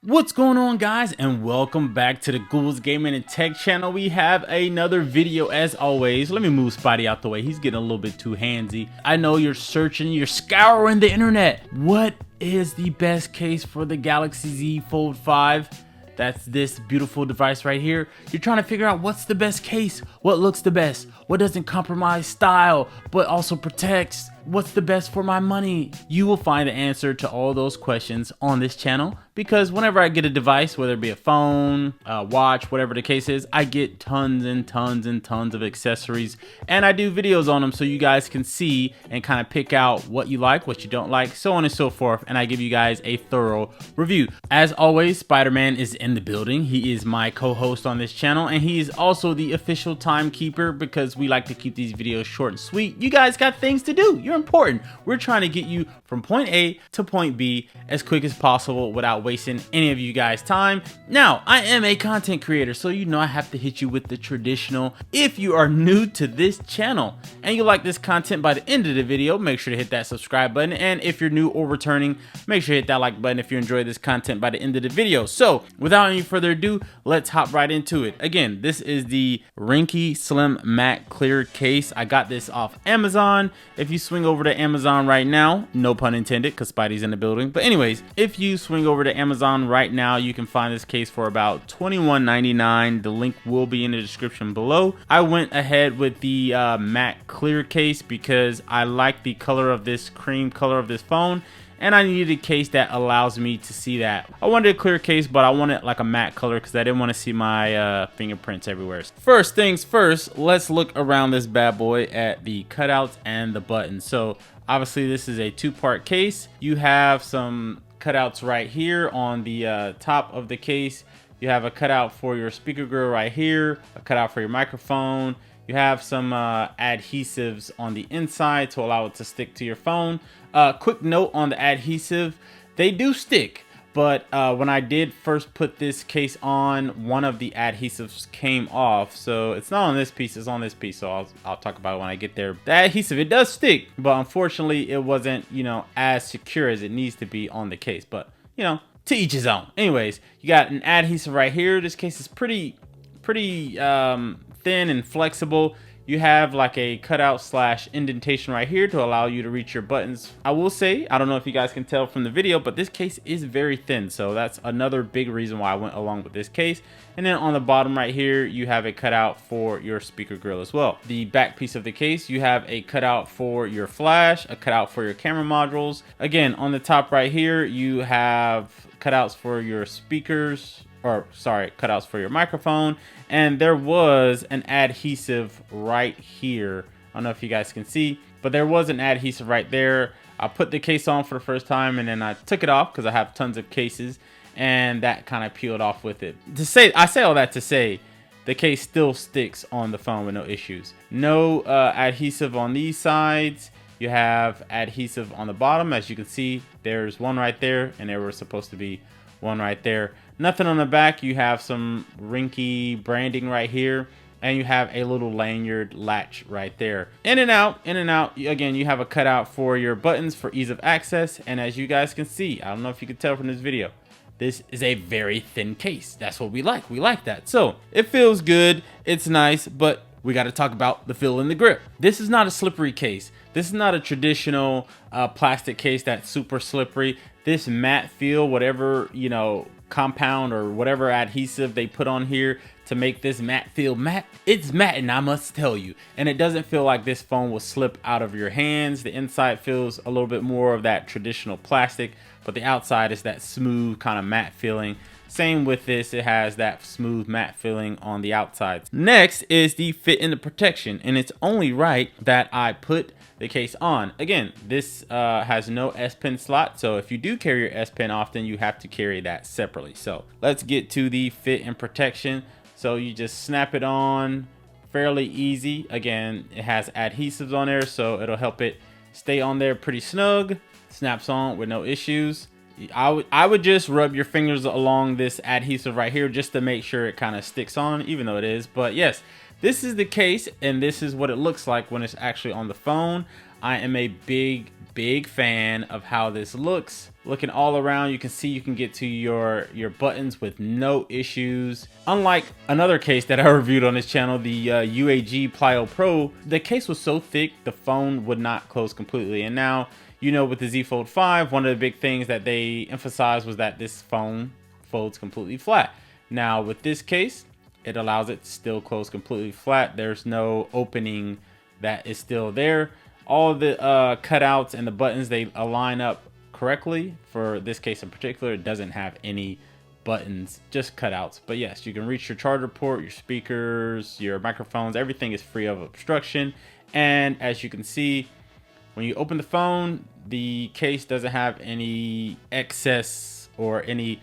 What's going on, guys, and welcome back to the Gould's Gaming and Tech channel. We have another video as always. Let me move Spidey out the way. He's getting a little bit too handsy. I know you're searching, you're scouring the internet. What is the best case for the Galaxy Z Fold 5? That's this beautiful device right here. You're trying to figure out what's the best case, what looks the best, what doesn't compromise style, but also protects, what's the best for my money. You will find the answer to all those questions on this channel, because whenever I get a device, whether it be a phone, a watch, whatever the case is, I get tons and tons and tons of accessories, and I do videos on them so you guys can see and kind of pick out what you like, what you don't like, so on and so forth, and I give you guys a thorough review. As always, Spider-Man is in the building. He is my co-host on this channel, and he is also the official timekeeper because we like to keep these videos short and sweet. You guys got things to do. You're important. We're trying to get you from point A to point B as quick as possible without wasting any of you guys' time. Now, I am a content creator, so you know I have to hit you with the traditional. If you are new to this channel and you like this content, by the end of the video, make sure to hit that subscribe button. And if you're new or returning, make sure to hit that like button if you enjoy this content by the end of the video. So without any further ado, let's hop right into it. Again, this is the Ringke Slim Matte Clear Case. I got this off Amazon. If you swing over to Amazon right now, no pun intended, because Spidey's in the building. But anyways, if you swing over to Amazon right now, you can find this case for about $21.99. The link will be in the description below. I went ahead with the matte clear case because I like the color of this cream color of this phone, and I needed a case that allows me to see that. I wanted a clear case, but I wanted like a matte color because I didn't want to see my fingerprints everywhere. First things first, let's look around this bad boy at the cutouts and the buttons. So obviously this is a two-part case. You have some cutouts right here on the top of the case. You have a cutout for your speaker grill right here, a cutout for your microphone. You have some adhesives on the inside to allow it to stick to your phone. Quick note on the adhesive, they do stick, but when I did first put this case on, one of the adhesives came off. So it's not on this piece, it's on this piece. So I'll talk about it when I get there. The adhesive, it does stick, but unfortunately it wasn't, you know, as secure as it needs to be on the case. But, you know, to each his own. Anyways, you got an adhesive right here. This case is pretty thin and flexible. You have like a cutout slash indentation right here to allow you to reach your buttons. I will say, I don't know if you guys can tell from the video, but this case is very thin. So that's another big reason why I went along with this case. And then on the bottom right here, you have a cutout for your speaker grill as well. The back piece of the case, you have a cutout for your flash, a cutout for your camera modules. Again, on the top right here, you have cutouts for your speakers, or sorry, cutouts for your microphone. And there was an adhesive right here. I don't know if you guys can see, but there was an adhesive right there. I put the case on for the first time and then I took it off because I have tons of cases, and that kind of peeled off with it. I say all that to say the case still sticks on the phone with no issues. No adhesive on these sides. You have adhesive on the bottom. As you can see, there's one right there, and there was supposed to be one right there. Nothing on the back. You have some Ringke branding right here, and you have a little lanyard latch right there. In and out, in and out. Again, you have a cutout for your buttons for ease of access, and as you guys can see, I don't know if you can tell from this video, this is a very thin case. That's what we like. We like that. So it feels good. It's nice, but we got to talk about the feel in the grip. This is not a slippery case. This is not a traditional plastic case that's super slippery. This matte feel, whatever, you know, compound or whatever adhesive they put on here to make this matte feel matte, it's matte, and I must tell you, and it doesn't feel like this phone will slip out of your hands. The inside feels a little bit more of that traditional plastic, but the outside is that smooth kind of matte feeling. Same with this, it has that smooth matte feeling on the outside. Next is the fit and the protection, and it's only right that I put the case on. Again, this has no S Pen slot, so if you do carry your S Pen often, you have to carry that separately. So let's get to the fit and protection. So you just snap it on, fairly easy. Again, it has adhesives on there, so it'll help it stay on there pretty snug. Snaps on with no issues. I would just rub your fingers along this adhesive right here just to make sure it kind of sticks on, even though it is. But yes, this is the case, and this is what it looks like when it's actually on the phone. I am a big fan of how this looks. Looking all around, you can see you can get to your buttons with no issues. Unlike another case that I reviewed on this channel, the UAG Plyo Pro, the case was so thick the phone would not close completely. And now, you know, with the Z Fold 5, one of the big things that they emphasized was that this phone folds completely flat. Now with this case, it allows it to still close completely flat. There's no opening that is still there. All the cutouts and the buttons, they align up correctly. For this case in particular, it doesn't have any buttons, just cutouts. But yes, you can reach your charger port, your speakers, your microphones. Everything is free of obstruction. And as you can see, when you open the phone, the case doesn't have any excess or any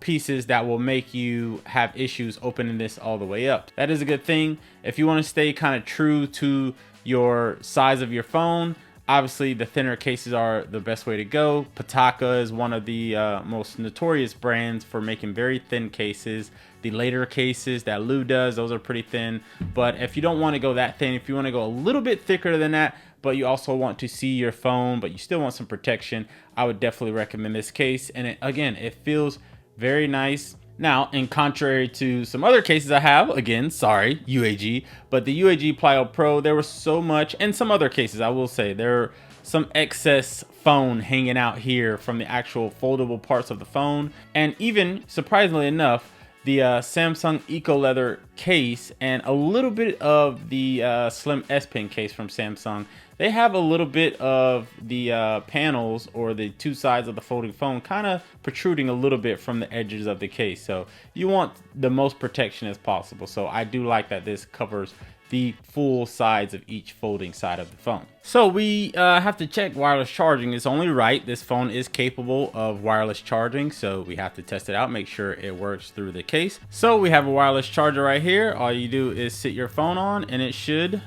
pieces that will make you have issues opening this all the way up. That is a good thing. If you want to stay kind of true to your size of your phone, obviously the thinner cases are the best way to go. Pitaka is one of the most notorious brands for making very thin cases. The later cases that Lou does, those are pretty thin. But if you don't want to go that thin, if you want to go a little bit thicker than that, but you also want to see your phone, but you still want some protection, I would definitely recommend this case. And again, it feels very nice. Now, in contrary to some other cases I have, again, sorry, UAG, but the UAG Plyo Pro, there was so much, and some other cases, I will say, there are some excess phone hanging out here from the actual foldable parts of the phone. And even, surprisingly enough, the Samsung Eco Leather case and a little bit of the Slim S Pen case from Samsung, they have a little bit of the panels or the two sides of the folding phone kind of protruding a little bit from the edges of the case. So you want the most protection as possible. So I do like that this covers the full sides of each folding side of the phone. So we have to check wireless charging. It's only right. This phone is capable of wireless charging, so we have to test it out, make sure it works through the case. So we have a wireless charger right here. All you do is sit your phone on and it should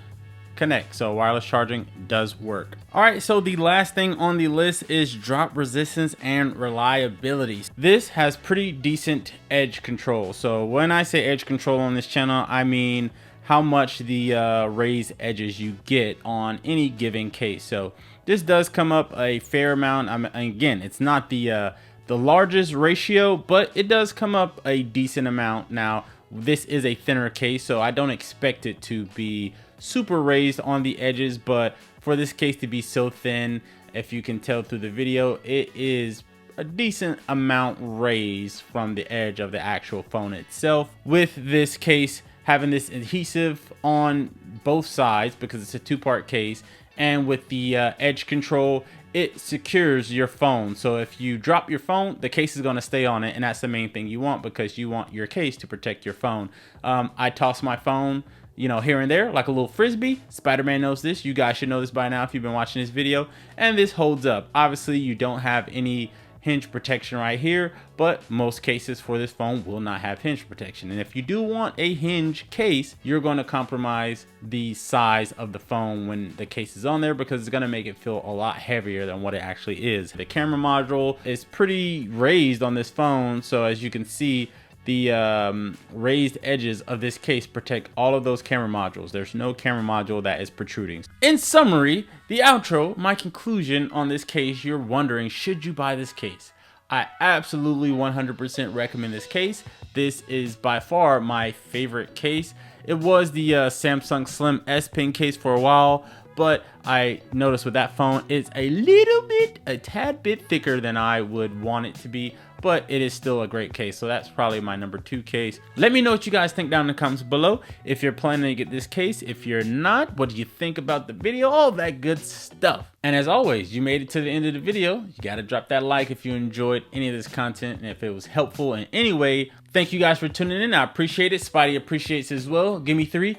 connect. So wireless charging does work. All right, so the last thing on the list is drop resistance and reliability. This has pretty decent edge control. So when I say edge control on this channel, I mean how much the raised edges you get on any given case. So this does come up a fair amount. Again, it's not the largest ratio, but it does come up a decent amount. Now, this is a thinner case, so I don't expect it to be super raised on the edges, but for this case to be so thin, if you can tell through the video, it is a decent amount raised from the edge of the actual phone itself. With this case having this adhesive on both sides because it's a two-part case, and with the edge control, it secures your phone. So if you drop your phone, the case is going to stay on it, and that's the main thing you want, because you want your case to protect your phone. I toss my phone, you know, here and there like a little frisbee. Spider-Man knows this. You guys should know this by now if you've been watching this video, and this holds up. Obviously, you don't have any hinge protection right here, but most cases for this phone will not have hinge protection. And if you do want a hinge case, you're going to compromise the size of the phone when the case is on there, because it's going to make it feel a lot heavier than what it actually is. The camera module is pretty raised on this phone, so as you can see, the raised edges of this case protect all of those camera modules. There's no camera module that is protruding. In summary, the outro, my conclusion on this case, you're wondering, should you buy this case? I absolutely 100% recommend this case. This is by far my favorite case. It was the Samsung Slim S Pen case for a while, but I noticed with that phone, it's a tad bit thicker than I would want it to be, but it is still a great case. So that's probably my number 2 case. Let me know what you guys think down in the comments below. If you're planning to get this case, if you're not, what do you think about the video? All that good stuff. And as always, you made it to the end of the video. You got to drop that like if you enjoyed any of this content and if it was helpful in any way. Thank you guys for tuning in. I appreciate it. Spidey appreciates it as well. Give me 3.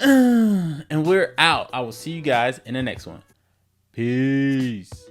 And we're out. I will see you guys in the next one. Peace.